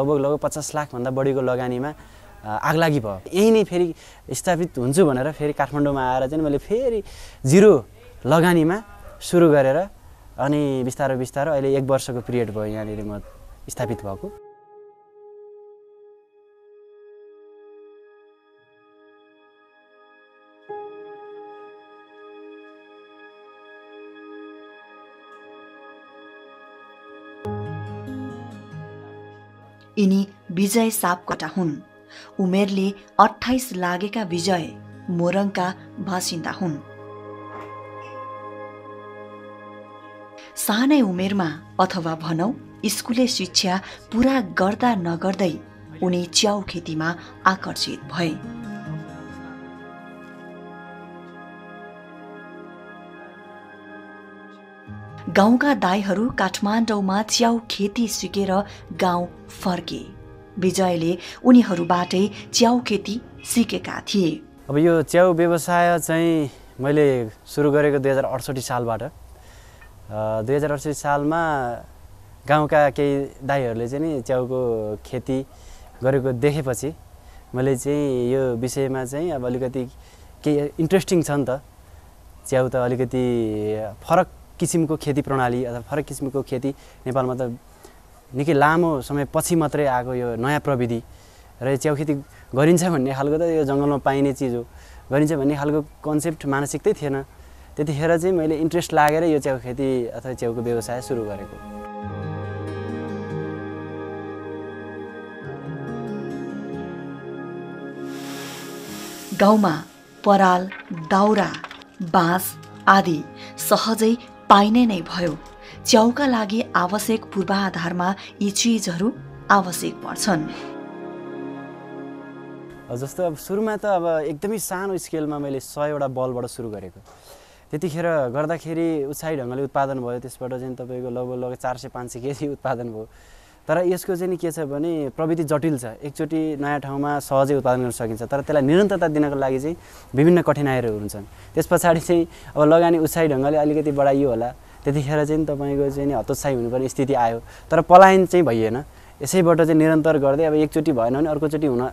लगभग 50 लाखभन्दा बढीको लगानीमा आगलागी भयो। यही नै फेरि स्थापित हुन्छु भनेर फेरि काठमाडौँमा आएर चाहिँ मैले फेरि जिरो लगानीमा सुरु गरेर अनि बिस्तारै बिस्तारै अहिले 1 वर्षको पिरियड भयो यहाँनिर म स्थापित भएको। यिनी विजय सापकोटा हुन्। उमेरले 28 लागेका विजय मोरङका बासिन्दा हुन्। सानै उमेरमा अथवा भनौं स्कुले शिक्षा पूरा गर्दा नगर्दै उनी च्याउ खेतीमा आकर्षित भए। गाउँका दाइहरू काठमाडौँमा च्याउ खेती सिकेर गाउँ फर्के। विजयले उनीहरूबाटै च्याउ खेती सिकेका थिए। अब यो च्याउ व्यवसाय चाहिँ मैले सुरु गरेको 2068 सालबाट। 2068 सालमा गाउँका केही दाइहरूले चाहिँ नि च्याउको खेती गरेको देखेपछि मैले चाहिँ यो विषयमा चाहिँ अब अलिकति केही इन्ट्रेस्टिङ छ नि त। च्याउ त अलिकति फरक किसिमको खेती प्रणाली अथवा फरक किसिमको खेती नेपालमा त निकै लामो समय पछि मात्रै आएको यो नयाँ प्रविधि र च्याउ खेती गरिन्छ भन्ने खालको त यो जङ्गलमा पाइने चिज हो, गरिन्छ भन्ने खालको कन्सेप्ट मानसिकतै थिएन। त्यतिखेर चाहिँ मैले इन्ट्रेस्ट लागेर यो च्याउ खेती अथवा च्याउको व्यवसाय सुरु गरेको। गाउँमा पराल, दाउरा, बाँस आदि सहजै पाइने नै भयो। च्याउका लागि आवश्यक पूर्वाधारमा यी चीजहरू आवश्यक पर्छन्। जस्तो अब सुरुमा त अब एकदमै सानो स्केलमा मैले 100वटा बलबाट सुरु गरेको। त्यतिखेर गर्दाखेरि उत्साही ढङ्गले उत्पादन भयो। त्यसबाट चाहिँ तपाईँको लगभग 400-500 केजी उत्पादन भयो। तर यसको चाहिँ के छ भने प्रविधि जटिल छ। एकचोटि नयाँ ठाउँमा सहजै उत्पादन गर्न सकिन्छ, तर त्यसलाई निरन्तरता दिनको लागि चाहिँ विभिन्न कठिनाइहरू हुन्छन्। त्यस पछाडि चाहिँ अब लगानी उत्साही ढङ्गले अलिकति बढाइयो होला, त्यतिखेर चाहिँ तपाईँको चाहिँ हतोत्साही हुनुपर्ने स्थिति आयो। तर पलायन चाहिँ भइएन। यसैबाट चाहिँ निरन्तर गर्दै अब एकचोटि भएन भने अर्कोचोटि हुन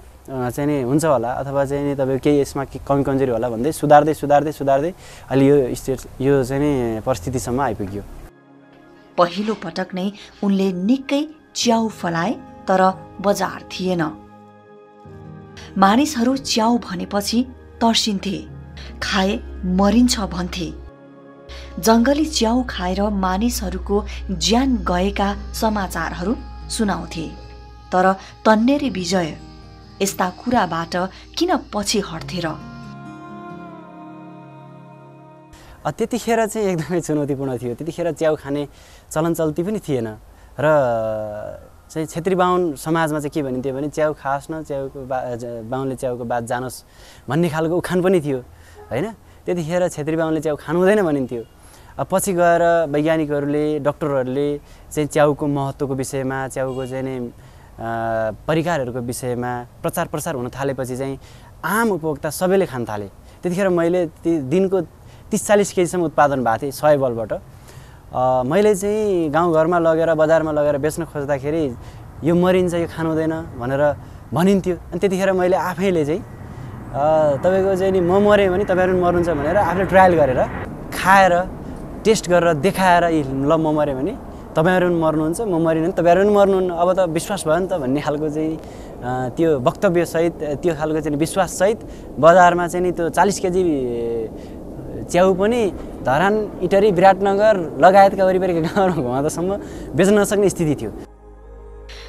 चाहिँ नि हुन्छ होला, अथवा चाहिँ नि तपाईँको केही यसमा कमी कमजोरी होला भन्दै सुधार्दै सुधार्दै सुधार्दै अहिले यो चाहिँ नि परिस्थितिसम्म आइपुग्यो। पहिलो पटक नै उनले निकै च्याउ फलाए, तर बजार थिएन। मानिसहरू च्याउ भनेपछि तर्सिन्थे, खाए मरिन्छ भन्थे। जंगली च्याउ खाएर मानिसहरूको ज्यान गएका समाचारहरू सुनाउँथे। तर तन्नेरी विजय यस्ता कुराबाट किन पछि हट्थे र? त्यतिखेर चाहिँ एकदमै चुनौतीपूर्ण थियो। त्यतिखेर च्याउ खाने चलन चल्ती पनि थिएन र चाहिँ क्षेत्री बाहुन समाजमा चाहिँ के भनिन्थ्यो भने च्याउ खाओस् न, बाहुनले च्याउको बात जानोस् भन्ने खालको उखान पनि थियो हैन। त्यतिखेर क्षेत्री बाहुनले च्याउ खानु हुँदैन भनिन्थ्यो। पछि गएर वैज्ञानिकहरूले, डाक्टरहरूले चाहिँ च्याउको महत्त्वको विषयमा, च्याउको चाहिँ नि परिकारहरूको विषयमा प्रचार प्रसार हुन थालेपछि चाहिँ आम उपभोक्ता सबैले खान थाले। त्यतिखेर मैले दिनको 30-40 केजीसम्म उत्पादन भएको थिएँ 100 बलबाट। मैले चाहिँ गाउँघरमा लगेर बजारमा लगेर बेच्न खोज्दाखेरि यो मरिन्छ, यो खानु हुँदैन भनेर भनिन्थ्यो। अनि त्यतिखेर मैले आफैले चाहिँ तपाईँको चाहिँ नि म मरेँ भने तपाईँहरू पनि मर्नुहुन्छ भनेर आफूले ट्रायल गरेर खाएर टेस्ट गरेर देखाएर ल म मरेँ भने तपाईँहरू पनि मर्नुहुन्छ, म मरिनँ भने तपाईँहरू पनि मर्नुहुन्न, अब त विश्वास भयो नि त भन्ने खालको चाहिँ त्यो वक्तव्यसहित, त्यो खालको चाहिँ विश्वाससहित बजारमा चाहिँ नि त्यो 40 केजी च्याउ पनि धरान, इटरी, विराटनगर लगायतका वरिपरिका गाउँमा घुमाउँदासम्म बेच्न नसक्ने स्थिति थियो।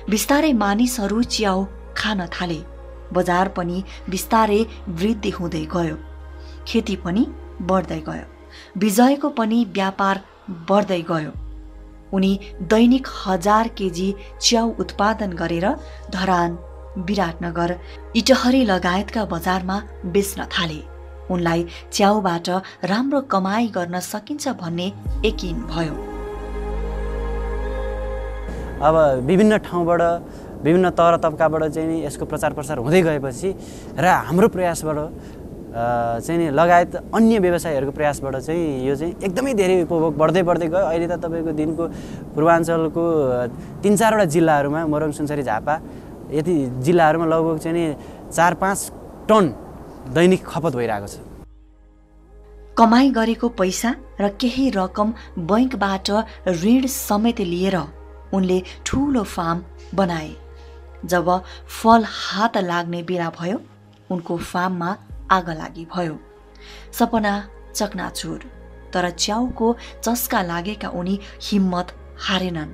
बिस्तारै मानिसहरू च्याउ खान थाले। बजार पनि बिस्तारै वृद्धि हुँदै गयो। खेती पनि बढ्दै गयो। विजयको पनि व्यापार बढ्दै गयो। उनी दैनिक 1000 केजी च्याउ उत्पादन गरेर धरान, विराटनगर, इटहरी लगायतका बजारमा बेच्न थाले। उनलाई च्याउबाट राम्रो कमाई गर्न सकिन्छ भन्ने यकिन भयो। अब विभिन्न ठाउँबाट, विभिन्न तह र तबकाबाट चाहिँ यसको प्रचार प्रसार हुँदै गएपछि र हाम्रो प्रयासबाट चाहिँ नि लगायत अन्य व्यवसायहरूको प्रयासबाट चाहिँ यो चाहिँ एकदमै धेरै उपभोग बढ्दै गयो। अहिले त तपाईँको दिनको पूर्वाञ्चलको 3-4वटा जिल्लाहरूमा मोरङ, सुनसरी, झापा यति जिल्लाहरूमा लगभग चाहिँ नि 4-5 टन दैनिक खपत भइरहेको छ। कमाई गरेको पैसा र केही रकम बैंकबाट ऋण समेत लिएर उनले ठूलो फार्म बनाए। जब फल हात लाग्ने बेला भयो उनको फार्ममा आगलागी भयो। सपना चकनाचुर, तर च्याउको चस्का लागेका उनी हिम्मत हारेनन्।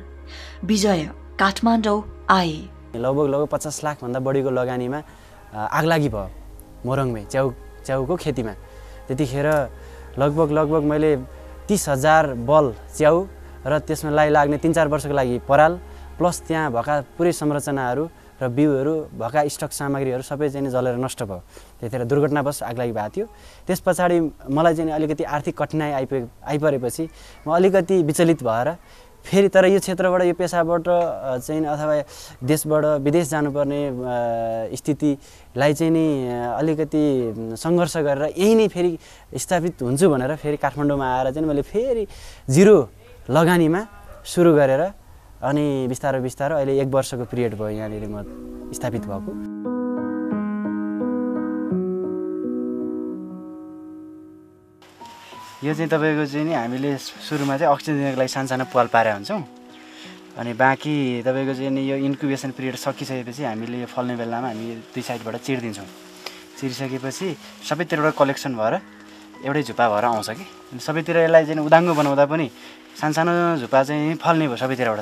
विजय काठमाडौँ आए। लगभग 50 लाखभन्दा बढीको लगानीमा आगलागी भयो मोरङमै च्याउको खेतीमा। त्यतिखेर लगभग मैले 30,000 बल च्याउ र त्यसमा लाग्ने 3-4 वर्षको लागि पराल प्लस त्यहाँ भएका पुरै संरचनाहरू र बिउहरू भएका स्टक सामग्रीहरू सबै चाहिँ जलेर नष्ट भयो। त्यतिखेर दुर्घटनावश आगलागी भएको थियो। त्यस पछाडि मलाई चाहिँ अलिकति आर्थिक कठिनाइ आइपरेपछि म अलिकति विचलित भएर फेरि तर यो क्षेत्रबाट यो पेसाबाट चाहिँ अथवा देशबाट विदेश जानुपर्ने स्थितिलाई चाहिँ नि अलिकति सङ्घर्ष गरेर यही नै फेरि स्थापित हुन्छु भनेर फेरि काठमाडौँमा आएर चाहिँ मैले फेरि जिरो लगानीमा सुरु गरेर अनि बिस्तारै अहिले 1 वर्षको पिरियड भयो यहाँनिर म स्थापित भएको। यो चाहिँ तपाईँको चाहिँ नि हामीले सुरुमा चाहिँ अक्सिजन दिनको लागि सानो पाल पारेका हुन्छौँ। अनि बाँकी तपाईँको चाहिँ नि यो इन्क्युबेसन पिरियड सकिसकेपछि हामीले यो फल्ने बेलामा हामी दुई साइडबाट चिरिदिन्छौँ। चिरिसकेपछि सबैतिरबाट कलेक्सन भएर एउटै झुप्पा भएर आउँछ कि। अनि सबैतिर यसलाई चाहिँ उदाङ्गो बनाउँदा पनि सानो झुप्पा चाहिँ फल्ने भयो सबैतिरबाट।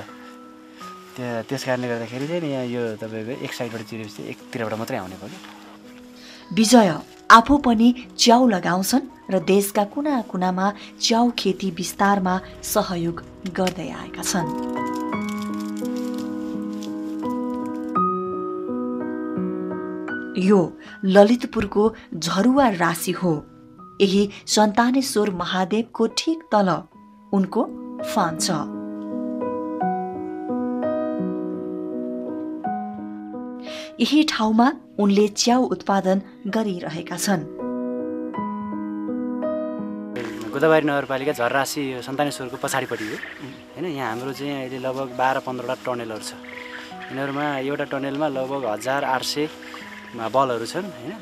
त्यस कारणले गर्दाखेरि चाहिँ यहाँ यो तपाईँको एक साइडबाट चिरेपछि एकतिरबाट मात्रै आउने भयो कि। विजय आफू पनि च्याउ लगाउँछन् र देशका कुना कुनामा च्याउ खेती विस्तारमा सहयोग गर्दै आएका छन्। यो ललितपुरको झरुवा राशि हो। यही सन्तानेश्वर महादेवको ठिक तल उनको फार्म छ। यही ठाउँमा उनले च्याउ उत्पादन गरिरहेका छन्। गोदावरी नगरपालिका झररासी सन्तानेश्वरको पछाडिपट्टि हो हैन। यहाँ हाम्रो चाहिँ अहिले लगभग 12-15वटा टनेलहरू छ। यिनीहरूमा एउटा टनेलमा लगभग 1800 बलहरू छन् हैन।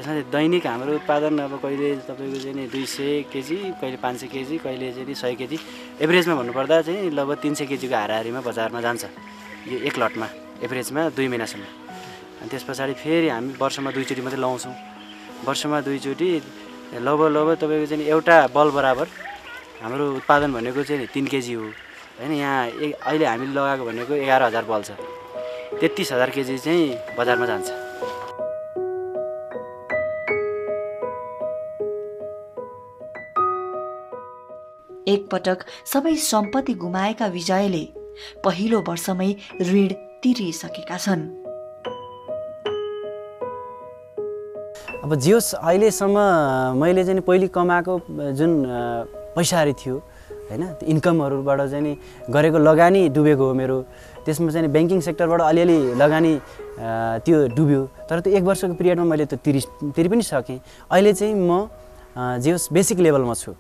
यसमा चाहिँ दैनिक हाम्रो उत्पादन अब कहिले तपाईँको चाहिँ नि 200 केजी, कहिले 500 केजी, कहिले चाहिँ 100 केजी, एभरेजमा भन्नुपर्दा चाहिँ लगभग 300 केजीको हाराहारीमा बजारमा जान्छ यो एक लटमा, एभरेजमा 2 महिनासम्म। अनि त्यस पछाडि फेरि हामी वर्षमा 2 चोटि मात्रै लाउँछौँ। वर्षमा 2 चोटि लगभग तपाईँको चाहिँ एउटा बल बराबर हाम्रो उत्पादन भनेको चाहिँ 3 केजी हो हैन। यहाँ अहिले हामीले लगाएको भनेको 11,000 बल छ। 33,000 केजी चाहिँ बजारमा जान्छ। एकपटक सबै सम्पत्ति गुमाएका विजयले पहिलो वर्षमै ऋण तिरिसकेका छन्। अब जियोस् अहिलेसम्म मैले चाहिँ पहिले कमाएको जुन पैसाहरू थियो हैन, इन्कमहरूबाट चाहिँ नि गरेको लगानी डुबेको हो मेरो। त्यसमा चाहिँ ब्याङ्किङ सेक्टरबाट अलिअलि लगानी त्यो डुब्यो। तर त्यो 1 वर्षको पिरियडमा मैले त्यो तिरि पनि सकेँ। अहिले चाहिँ म जियोस् बेसिक लेभलमा छु,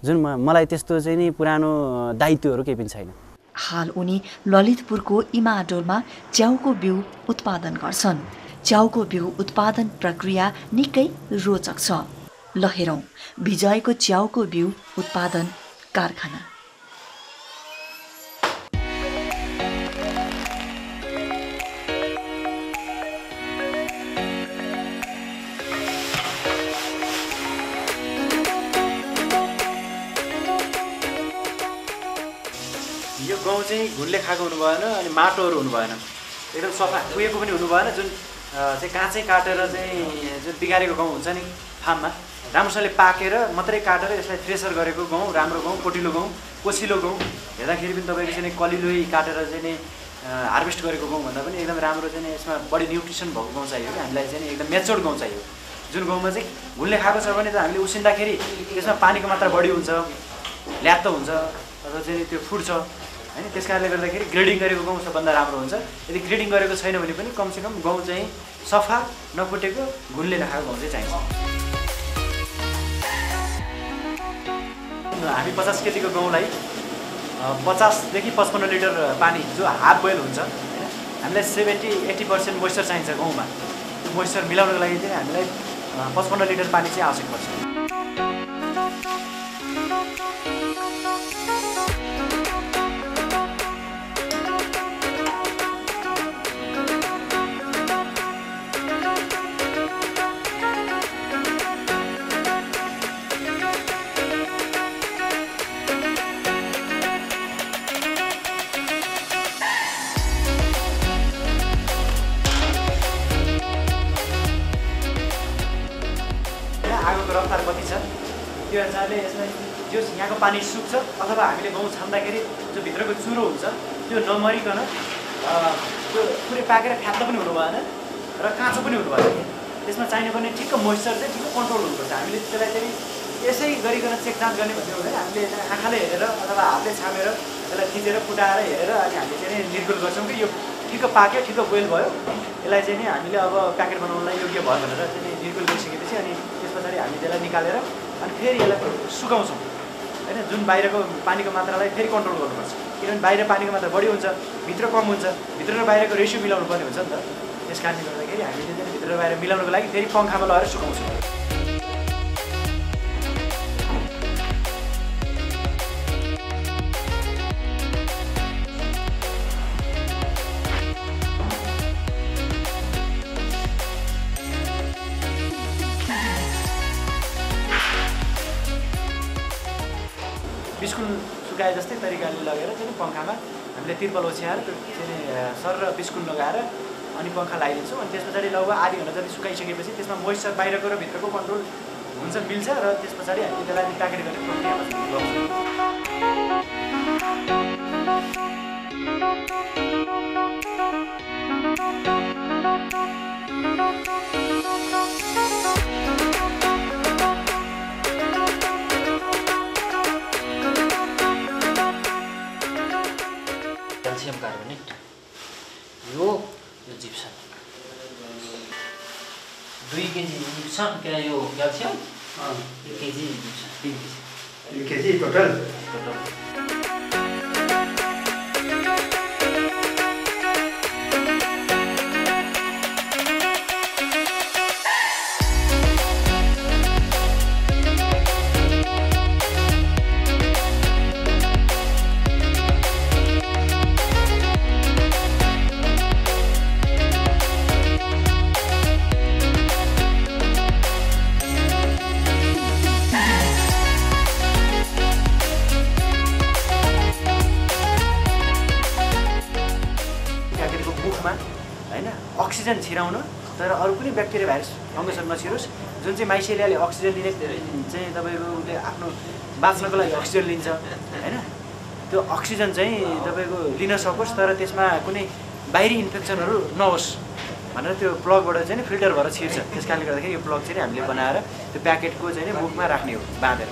जुन मलाई त्यस्तो चाहिँ नि पुरानो दायित्वहरू केही पनि छैन। हाल उनी ललितपुरको इमाडोलमा च्याउको बिउ उत्पादन गर्छन्। च्याउको बिउ उत्पादन प्रक्रिया निकै रोचक छ। ल हेरौँ विजयको च्याउको बिउ उत्पादन कारखाना। यो गहुँ चाहिँ घुनले खाएको हुनु भएन, अनि माटोहरू हुनु भएन, एकदम सफा कुहेको पनि हुनु भएन। जुन चाहिँ काँचै काटेर चाहिँ जुन बिगारेको गहुँ हुन्छ नि फार्ममा, राम्रोसँगले पाकेर मात्रै काटेर यसलाई थ्रेसर गरेको गहुँ, राम्रो गहुँ, कोटिलो गहुँ, कोसिलो गहुँ हेर्दाखेरि पनि तपाईँको चाहिँ कलिलोई काटेर चाहिँ नि हार्भेस्ट गरेको गहुँ भन्दा पनि एकदम राम्रो चाहिँ यसमा बढी न्युट्रिसन भएको गहुँ चाहियो कि हामीलाई चाहिँ एकदम मेच्योर्ड गहुँ चाहियो। जुन गहुँमा चाहिँ घुनले खाएको छ भने त हामीले उसिन्दाखेरि त्यसमा पानीको मात्रा बढी हुन्छ, ल्यात्तो हुन्छ अथवा चाहिँ त्यो फुट्छ हैन। त्यस कारणले गर्दाखेरि ग्रेडिङ गरेको गहुँ सबभन्दा राम्रो हुन्छ। यदि ग्रेडिङ गरेको छैन भने पनि कमसेकम गहुँ चाहिँ सफा नफुटेको घुनले नखाएको गहुँ चाहिँ चाहिन्छ। हामी 50 केजीको गहुँलाई 50 देखि 55 लिटर पानी जो हाफ बोइल हुन्छ हैन, हामीलाई 70-80% मोइस्चर चाहिन्छ गहुँमा। त्यो मोइस्चर मिलाउनको लागि चाहिँ हामीलाई 55 लिटर पानी चाहिँ आवश्यक पर्छ। आगोको रफ्तार कति छ त्यो अनुसारले यसलाई जो यहाँको पानी सुक्छ अथवा हामीले गहुँ छान्दाखेरि जो भित्रको चुरो हुन्छ त्यो नमरिकन त्यो पुरै पाकेर फ्यात्त पनि हुनु भएन र काँचो पनि हुनु भएन। त्यसमा चाहिने पनि ठिक्क मोइस्चर चाहिँ ठिक्क कन्ट्रोल हुनुपर्छ। हामीले त्यसलाई चाहिँ यसै गरिकन चेक जाँच गर्ने भन्ने हुँदैन। हामीले आँखाले हेरेर अथवा हातले छामेर त्यसलाई थिचेर फुटाएर हेरेर अनि हामीले चाहिँ निर्गुल गर्छौँ कि यो ठिक्क पाक्यो, ठिक्क बोइल भयो, यसलाई चाहिँ नि हामीले अब प्याकेट बनाउनलाई योग्य भयो भनेर चाहिँ निर्गुल गरिसकेपछि अनि त्यस पछाडि हामी त्यसलाई निकालेर अनि फेरि यसलाई सुकाउँछौँ हैन। जुन बाहिरको पानीको मात्रालाई फेरि कन्ट्रोल गर्नुपर्छ, किनभने बाहिर पानीको मात्रा बढी हुन्छ, भित्र कम हुन्छ, भित्र र बाहिरको रेसियो मिलाउनु पर्ने हुन्छ नि त। त्यस कारणले गर्दाखेरि हामीले चाहिँ भित्र र बाहिर मिलाउनको लागि फेरि पङ्खामा लगाएर सुकाउँछौँ। बिस्कुट सुकाए जस्तै तरिकाले लगेर चाहिँ पङ्खामा हामीले तिर्पल ओछ्याएर त्यो चाहिँ सर र बिस्कुट लगाएर अनि पङ्खा लगाइदिन्छौँ। अनि त्यस पछाडि लगभग आधी घन्टा जति सुकाइसकेपछि त्यसमा मोइस्चर बाहिरको र भित्रको कन्ट्रोल हुन्छ, मिल्छ र त्यस पछाडि हामी त्यसलाई प्याकेट गर्ने प्रक्रियामा गर्छौँ। क्याल्सियम कार्बोनेट यो जिप्सम 2 केजी जिप्सम क्या यो calcium 1 KG gypsum 1 KG total. हैन अक्सिजन छिराउन तर अरू कुनै ब्याक्टेरिया भाइरस फङ्गसहरू नछिरोस्। जुन चाहिँ माइसेलियाले अक्सिजन लिने चाहिँ तपाईँको उसले आफ्नो बाँच्नको लागि अक्सिजन लिन्छ हैन, त्यो अक्सिजन चाहिँ तपाईँको लिन सकोस् तर त्यसमा कुनै बाहिरी इन्फेक्सनहरू नहोस् भनेर त्यो प्लगबाट चाहिँ फिल्टर भएर छिर्छ। त्यस कारणले गर्दाखेरि यो प्लग चाहिँ हामीले बनाएर त्यो प्याकेटको चाहिँ मुखमा राख्ने हो बाँधेर।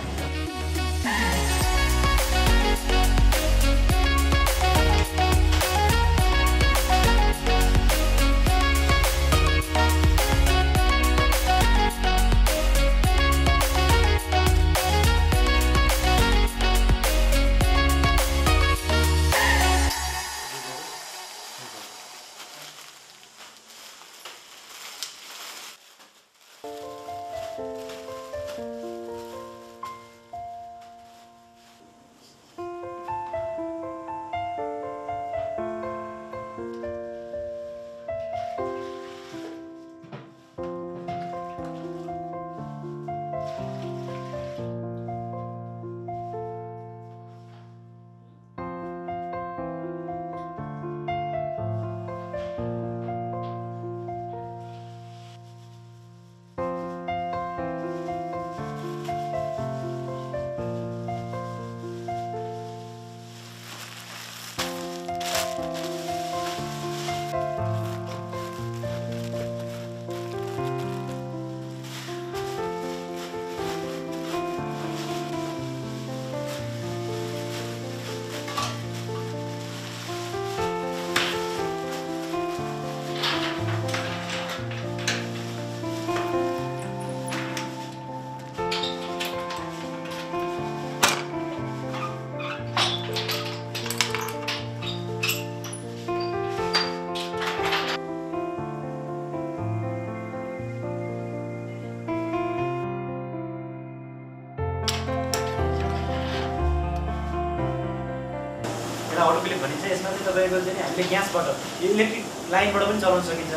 अटोक्लिप भनिन्छ। यसमा चाहिँ तपाईँको चाहिँ हामीले ग्यासबाट इलेक्ट्रिक लाइनबाट पनि चलाउन सकिन्छ।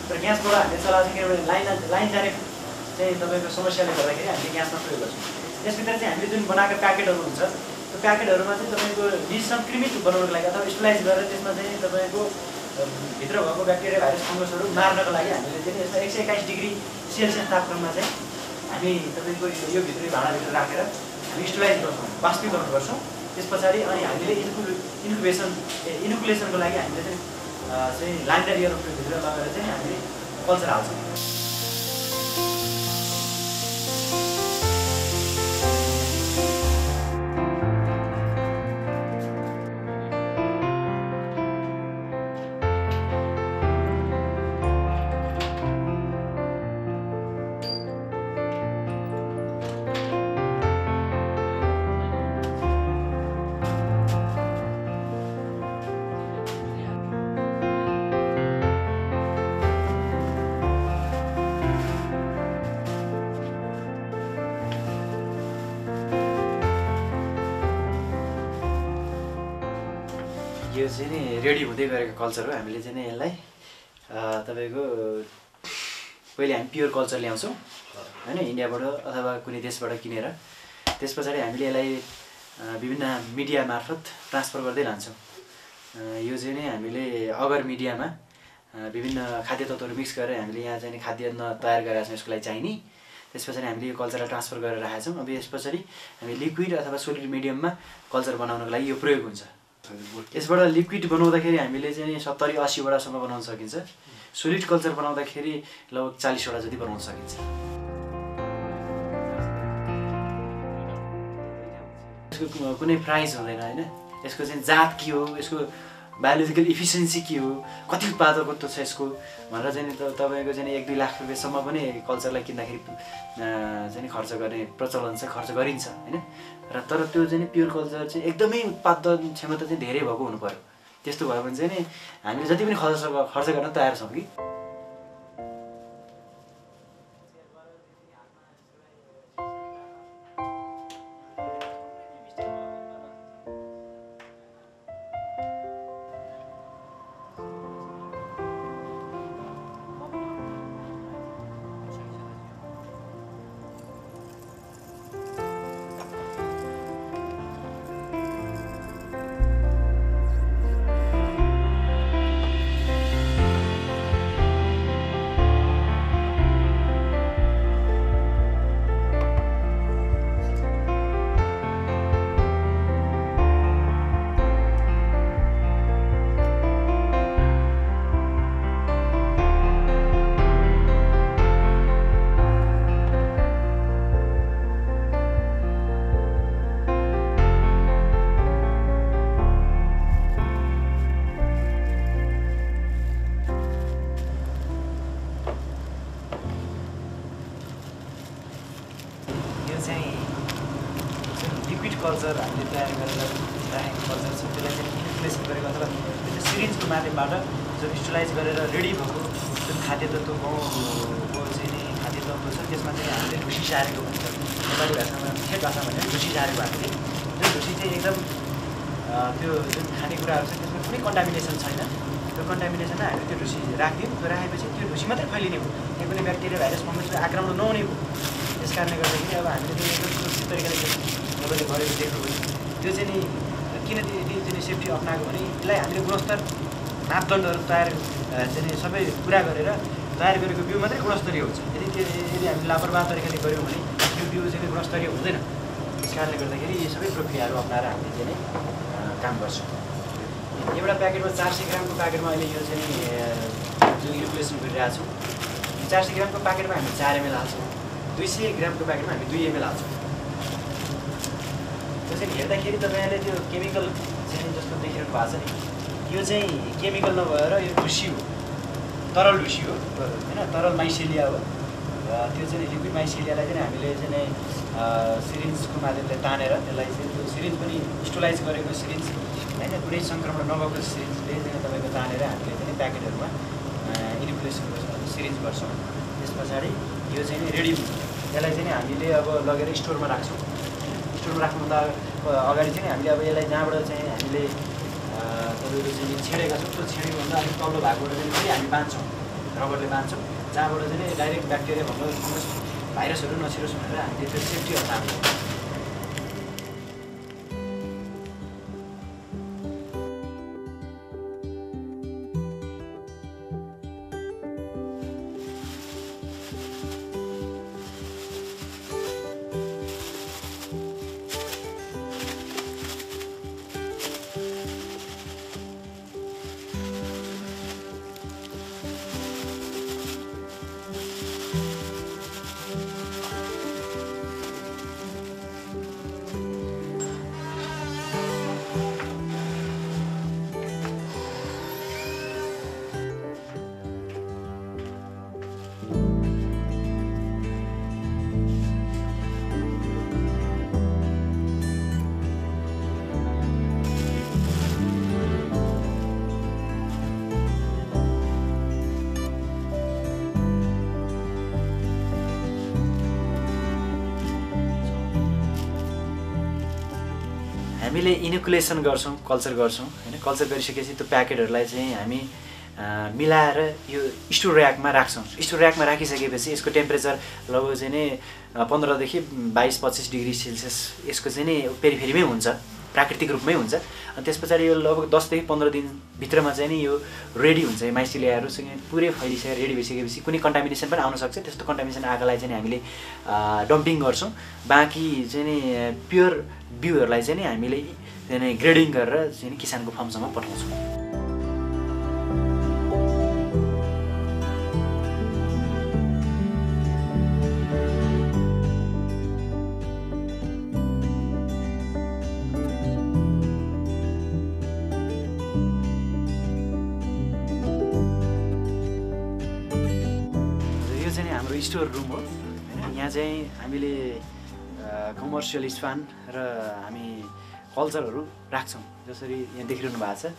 तर ग्यासबाट हामीले चलाउँछ किनभने लाइन जाने चाहिँ तपाईँको समस्याले गर्दाखेरि हामीले ग्यासमा प्रयोग गर्छौँ। यसभित्र चाहिँ हामीले जुन बनाएको प्याकेटहरू हुन्छ त्यो प्याकेटहरूमा चाहिँ तपाईँको निसङ्क्रमित बनाउनको लागि अथवा स्टेलाइज गरेर त्यसमा चाहिँ तपाईँको भित्र भएको ब्याक्टेरिया भाइरस फङ्गसहरू मार्नको लागि हामीले चाहिँ यसमा 121 डिग्री सेल्सियस तापक्रममा चाहिँ हामी तपाईँको यो भित्री भाँडाभित्र राखेर हामी स्टेलाइज गर्छौँ, बाष्पीकरण गर्छौँ। त्यस पछाडि अनि हामीले इनुकुलेसनको लागि हामीले चाहिँ लाइनर एयरभित्र लगेर चाहिँ हामीले कल्चर हाल्छौँ। यो चाहिँ नि रेडी हुँदै गरेको कल्चर हो। हामीले चाहिँ नि यसलाई तपाईँको पहिले हामी प्योर कल्चर ल्याउँछौँ होइन, इन्डियाबाट अथवा कुनै देशबाट किनेर। त्यस पछाडि हामीले यसलाई विभिन्न मिडिया मार्फत ट्रान्सफर गर्दै लान्छौँ। यो चाहिँ नि हामीले अगर मिडियामा विभिन्न खाद्य तत्त्वहरू मिक्स गरेर हामीले यहाँ चाहिँ खाद्यान्न तयार गरेका छौँ यसको लागि चाहिने। त्यस पछाडि हामीले यो कल्चरलाई ट्रान्सफर गरेर राखेका छौँ। अब यस पछाडि हामी लिक्विड अथवा सोलिड मिडियममा कल्चर बनाउनको लागि यो प्रयोग हुन्छ। यसबाट लिक्विड बनाउँदाखेरि हामीले चाहिँ 70-80 वटासम्म बनाउन सकिन्छ। सोलिड कल्चर बनाउँदाखेरि लगभग 40 वटा जति बनाउन सकिन्छ। यसको कुनै प्राइस हुँदैन होइन, यसको चाहिँ जात के हो, यसको बायोलोजिकल इफिसियन्सी के हो, कति उत्पादकत्व छ यसको भनेर चाहिँ तपाईँको चाहिँ 1-2 लाख रुपियाँसम्म पनि कल्चरलाई किन्दाखेरि चाहिँ खर्च गर्ने प्रचलन छ, खर्च गरिन्छ होइन। र तर त्यो चाहिँ प्योर कल्चर चाहिँ एकदमै उत्पादन क्षमता चाहिँ धेरै भएको हुनु पर्यो। त्यस्तो भयो भने चाहिँ नि हामीले जति पनि खर्च गर्न तयार छौँ कि। कल्चर हामीले तयार गरेर राखेको कल्चर छ, त्यसलाई चाहिँ इन्फ्लेसन गरेको अथवा त्यो सिरिजको माध्यमबाट जो स्टलाइज गरेर रेडी भएको जुन खाद्य तत्त्वको चाहिँ नि खाद्य तत्त्व छ त्यसमा चाहिँ हामीले ढुसी सारेको भन्छ। नेपाली भाषामा ठेट भाषामा भने ढुसी सारेको हामीले जुन ढुसी चाहिँ एकदम त्यो जुन खानेकुराहरू छ त्यसमा कुनै कन्टामिनेसन छैन। त्यो कन्टामिनेसनमा हामीले त्यो ढुसी राख्यौँ। त्यो राखेपछि त्यो ढुसी मात्रै फैलिने हो, त्यहाँ कुनै ब्याक्टेरिया भाइरस फङ्गसको आक्रमण नहुने हो। त्यस कारणले गर्दाखेरि अब हामीले त्यो एकदम सुरक्षित तरिकाले तपाईँले गरेको देख्नुभयो। त्यो चाहिँ नि किन चाहिँ सेफ्टी अप्नाएको भने यसलाई हामीले गुणस्तर मापदण्डहरू तयार चाहिँ सबै पुरा गरेर तयार गरेको बिउ मात्रै गुणस्तरीय हुन्छ। यदि हामीले लापरवाह तरिकाले गऱ्यौँ भने त्यो बिउ चाहिँ गुणस्तरीय हुँदैन। त्यस कारणले गर्दाखेरि यी सबै प्रक्रियाहरू अप्नाएर हामीले चाहिँ काम गर्छौँ। एउटा प्याकेटमा 400 ग्रामको प्याकेटमा अहिले यो चाहिँ जुन इन्फ्लेसन गरिरहेको छौँ, 400 ग्रामको प्याकेटमा हामी 4 ml हाल्छौँ, 200 ग्रामको प्याकेटमा हामी 2 ml हाल्छौँ। त्यसरी हेर्दाखेरि तपाईँले त्यो केमिकल चाहिँ जस्तो देखिरहनु भएको छ नि, यो चाहिँ केमिकल नभएर यो ढुसी हो, तरल ढुसी हो होइन, तरल माइसेलिया हो। त्यो चाहिँ लिक्विड माइसेलियालाई चाहिँ हामीले चाहिँ सिरिन्जको माध्यमले तानेर त्यसलाई चाहिँ त्यो सिरिन्ज पनि स्टोलाइज गरेको सिरिन्ज होइन, कुनै सङ्क्रमण नभएको सिरिन्जले चाहिँ तपाईँको तानेर हामीले चाहिँ प्याकेटहरूमा इन्फ्लेसन सिरिन्ज गर्छौँ। त्यस पछाडि यो चाहिँ रेडी हुन्छ। यसलाई चाहिँ हामीले अब लगेर स्टोरमा राख्छौँ। स्टोरमा राख्नुभन्दा अगाडि चाहिँ हामीले अब यसलाई जहाँबाट चाहिँ हामीले तपाईँको चाहिँ छेडेका छौँ त्यो छेडेकोभन्दा अलिक तल्लो भागबाट चाहिँ फेरि हामी बाँध्छौँ, रबरले बाँध्छौँ, जहाँबाट चाहिँ डाइरेक्ट ब्याक्टेरिया भन्दा फङ्गस भाइरसहरू नछिरोस् भनेर हामीले त्यो सेफ्टीहरू तान्छौँ। हामीले इनोकुलेसन गर्छौँ, कल्चर गर्छौँ हैन। कल्चर गरिसकेपछि त्यो प्याकेटहरूलाई चाहिँ हामी मिलाएर यो स्टोर ऱ्याकमा राख्छौँ। स्टोर ऱ्याकमा राखिसकेपछि यसको टेम्परेचर लगभग चाहिँ नि 15 देखि 22-25 डिग्री सेल्सियस यसको चाहिँ नि पेरिफेरीमै हुन्छ, प्राकृतिक रूपमै हुन्छ। अनि त्यस पछाडि यो लगभग 10 देखि 15 दिनभित्रमा चाहिँ नि यो रेडी हुन्छ। यो माइसिलियाहरूसँग पुरै फैलिसकेर रेडी भइसकेपछि कुनै कन्टामिनेसन पनि आउन सक्छ। त्यस्तो कन्टामिनेसन आएकोलाई चाहिँ हामीले डम्पिङ गर्छौँ। बाँकी चाहिँ नि प्योर बिउहरूलाई चाहिँ नि हामीले चाहिँ ग्रेडिङ गरेर चाहिँ किसानको फार्मसम्म पठाउँछौँ। हाम्रो स्टोर रुम हो हैन। यहाँ चाहिँ हामीले कमर्सियल स्पान र हामी कल्चरहरू राख्छौँ। जसरी यहाँ देखिरहनु भएको छ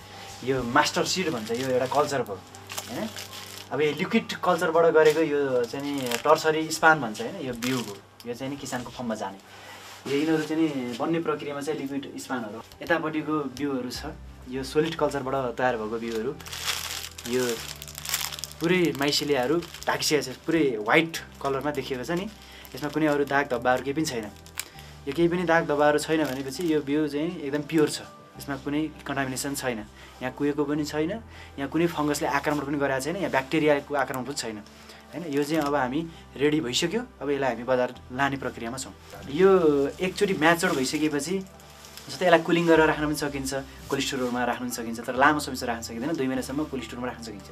यो मास्टर सिड भन्छ, यो एउटा कल्चर भयो हैन। अब यो लिक्विड कल्चरबाट गरेको यो चाहिँ नि टर्सरी स्पान भन्छ हैन। यो बिउ हो, यो चाहिँ नि किसानको फर्ममा जाने। यो यिनीहरू चाहिँ नि बन्ने प्रक्रियामा चाहिँ लिक्विड स्पानहरू। यतापट्टिको बिउहरू छ, यो सोलिड कल्चरबाट तयार भएको बिउहरू। यो पुरै माइसिलियाहरू ढाकिसकेको छ, पुरै व्हाइट कलरमा देखिएको छ नि। यसमा कुनै अरू दाग धब्बाहरू केही पनि छैन। यो केही पनि दाग धब्बाहरू छैन भनेपछि यो बिउ चाहिँ एकदम प्योर छ, यसमा कुनै कन्टामिनेसन छैन। यहाँ कुहेको पनि छैन, यहाँ कुनै फङ्गसले आक्रमण पनि गरेको छैन, यहाँ ब्याक्टेरियाको आक्रमण पनि छैन हैन। यो चाहिँ अब हामी रेडी भइसक्यो। अब यसलाई हामी बजार लाने प्रक्रियामा छौँ। यो एकचोटि म्याच्योर्ड भइसकेपछि जस्तै यसलाई कुलिङ गरेर राख्न पनि सकिन्छ, कोल्ड स्टोरमा राख्न पनि सकिन्छ। तर लामो समयसम्म राख्न सकिँदैन, 2 महिनासम्म कोल्ड स्टोरमा राख्न सकिन्छ।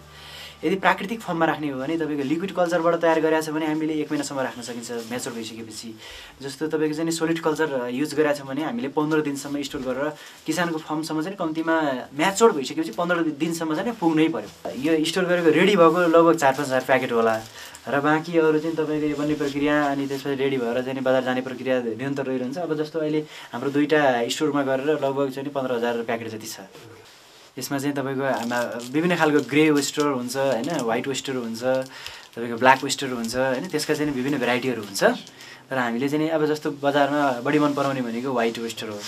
यदि प्राकृतिक फर्ममा राख्ने हो भने तपाईँको लिक्विड कल्चरबाट तयार गरेको छ भने हामीले 1 महिनासम्म राख्न सकिन्छ म्याच्योर भइसकेपछि। जस्तो तपाईँको चाहिँ सोलिड कल्चर युज गरेको छ भने हामीले 15 दिनसम्म स्टोर गरेर किसानको फर्मसम्म चाहिँ कम्तीमा म्याच्योर भइसकेपछि 15 दिनसम्म चाहिँ पुग्नै पर्यो। यो स्टोर गरेको रेडी भएको लगभग 4-5 हजार प्याकेट होला र बाँकी अरू चाहिँ तपाईँको यो बन्ने प्रक्रिया अनि त्यसपछि रेडी भएर चाहिँ बजार जाने प्रक्रिया निरन्तर रहिरहन्छ। अब जस्तो अहिले हाम्रो 2टा स्टोरमा गरेर लगभग चाहिँ 15,000 प्याकेट जति छ। यसमा चाहिँ तपाईँको विभिन्न खालको ग्रे वेस्टर हुन्छ हैन, व्हाइट वेस्टर हुन्छ, तपाईँको ब्ल्याक वेस्टर हुन्छ हैन। त्यसका चाहिँ विभिन्न भेराइटीहरू हुन्छ। तर हामीले चाहिँ अब जस्तो बजारमा बढी मन पराउने भनेको व्हाइट वेस्टर हो।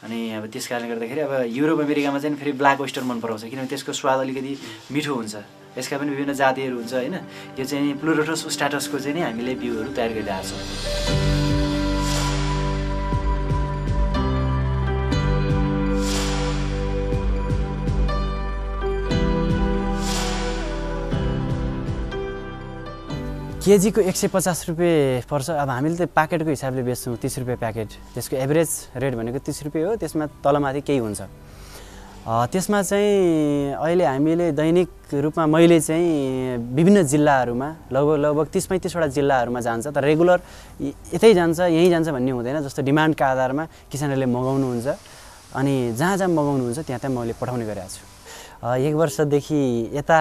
अनि अब त्यस कारणले गर्दाखेरि अब युरोप अमेरिकामा चाहिँ फेरि ब्ल्याक वेस्टर मन पराउँछ, किनभने त्यसको स्वाद अलिकति मिठो हुन्छ। यसका पनि विभिन्न जातिहरू हुन्छ हैन। यो चाहिँ प्लुरोटस स्ट्याटसको चाहिँ हामीले बिउहरू तयार गरिरहेका छौँ। केजीको 150 रुपियाँ पर्छ। अब हामीले त प्याकेटको हिसाबले बेच्छौँ, 30 रुपियाँ प्याकेट। त्यसको एभरेज रेट भनेको 30 रुपियाँ हो। त्यसमा तलमाथि केही हुन्छ। त्यसमा चाहिँ अहिले हामीले दैनिक रूपमा मैले चाहिँ विभिन्न जिल्लाहरूमा लगभग 30-35 वटा जिल्लाहरूमा जान्छ। तर रेगुलर यतै जान्छ यहीँ जान्छ भन्ने हुँदैन। जस्तो डिमान्डका आधारमा किसानहरूले मगाउनुहुन्छ अनि जहाँ जहाँ मगाउनुहुन्छ त्यहाँ त्यहाँ मैले पठाउने गरेको छु। 1 वर्षदेखि यता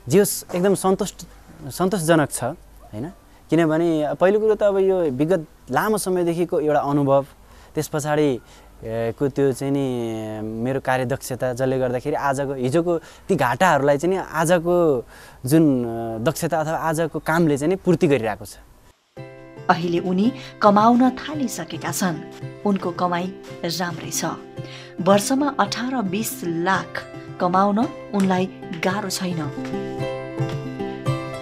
जियोस् एकदम सन्तोषजनक छ हैन। किनभने पहिलो कुरो त अब यो विगत लामो समयदेखिको एउटा अनुभव, त्यस पछाडि को त्यो चाहिँ नि मेरो कार्यदक्षता, जसले गर्दाखेरि आजको हिजोको ती घाटाहरूलाई चाहिँ नि आजको जुन दक्षता अथवा आजको कामले चाहिँ नि पूर्ति गरिरहेको छ। अहिले उनी कमाउन थालिसकेका छन्। उनको कमाई राम्रै छ। वर्षमा 18-20 लाख कमाउन उनलाई गाह्रो छैन।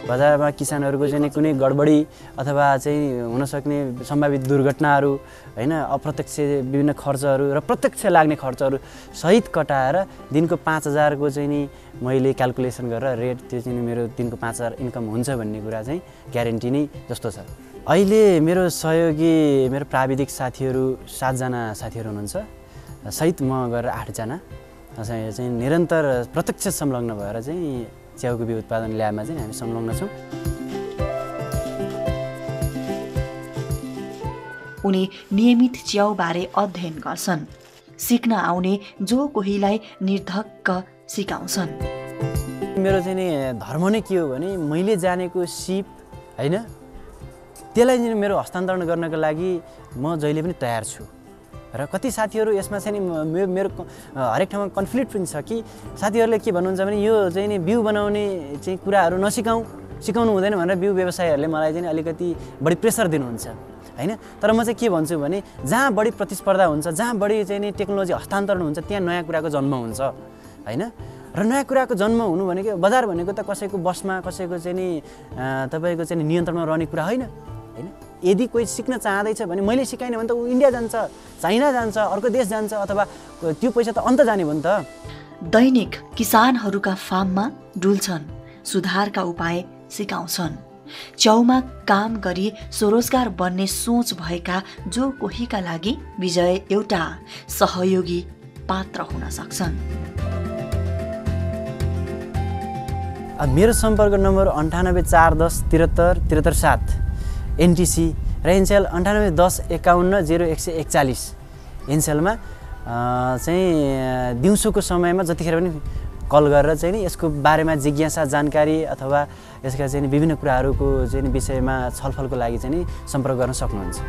बजारमा किसानहरूको चाहिँ कुनै गडबडी अथवा चाहिँ हुनसक्ने सम्भावित दुर्घटनाहरू होइन, अप्रत्यक्ष विभिन्न खर्चहरू र प्रत्यक्ष लाग्ने खर्चहरू सहित कटाएर दिनको 5,000 को चाहिँ नि मैले क्यालकुलेसन गरेर रेट त्यो चाहिँ मेरो दिनको 5,000 इन्कम हुन्छ भन्ने कुरा चाहिँ ग्यारेन्टी नै जस्तो छ। अहिले मेरो सहयोगी मेरो प्राविधिक साथीहरू 7 जना साथीहरू हुनुहुन्छ, सहित म गरेर 8 जना चाहिँ निरन्तर प्रत्यक्ष संलग्न भएर चाहिँ च्याउको बिउ उत्पादन ल्याबमा चाहिँ हामी संलग्न छौँ। उनी नियमित च्याउबारे अध्ययन गर्छन्। सिक्न आउने जो कोहीलाई निर्धक्क सिकाउँछन्। मेरो चाहिँ नि धर्म नै के हो भने मैले जानेको सिप होइन त्यसलाई चाहिँ मेरो हस्तान्तरण गर्नको लागि म जहिले पनि तयार छु। र कति साथीहरू यसमा चाहिँ नि मेरो हरेक ठाउँमा कन्फ्लिक्ट पनि छ कि साथीहरूले के भन्नुहुन्छ भने यो चाहिँ नि बिउ बनाउने चाहिँ कुराहरू सिकाउनु हुँदैन भनेर बिउ व्यवसायीहरूले मलाई चाहिँ अलिकति बढी प्रेसर दिनुहुन्छ होइन। तर म चाहिँ के भन्छु भने जहाँ बढी प्रतिस्पर्धा हुन्छ, जहाँ बढी चाहिँ नि टेक्नोलोजी हस्तान्तरण हुन्छ, त्यहाँ नयाँ कुराको जन्म हुन्छ होइन। र नयाँ कुराको जन्म हुनु भनेको बजार भनेको त कसैको बसमा कसैको चाहिँ नि तपाईँको चाहिँ नियन्त्रणमा रहने कुरा होइन होइन। यदि कोही सिक्न चाहँदैछ भने मैले सिकाइनँ भने त ऊ इन्डिया जान्छ, चाइना जान्छ, अर्को देश जान्छ, अथवा त्यो पैसा त अन्त जाने भयो नि त। दैनिक किसानहरूका फार्ममा डुल्छन्, सुधारका उपाय सिकाउँछन्। च्याउमा काम गरी स्वरोजगार बन्ने सोच भएका जो कोहीका लागि विजय एउटा सहयोगी पात्र हुन सक्छन्। मेरो सम्पर्क नम्बर 9841 73 73 7 एनटिसी र एनसेल 9810510141 एनसेलमा चाहिँ दिउँसोको समयमा जतिखेर पनि कल गरेर चाहिँ नि यसको बारेमा जिज्ञासा जानकारी अथवा यसका चाहिँ विभिन्न कुराहरूको चाहिँ विषयमा छलफलको लागि चाहिँ नि सम्पर्क गर्न सक्नुहुन्छ।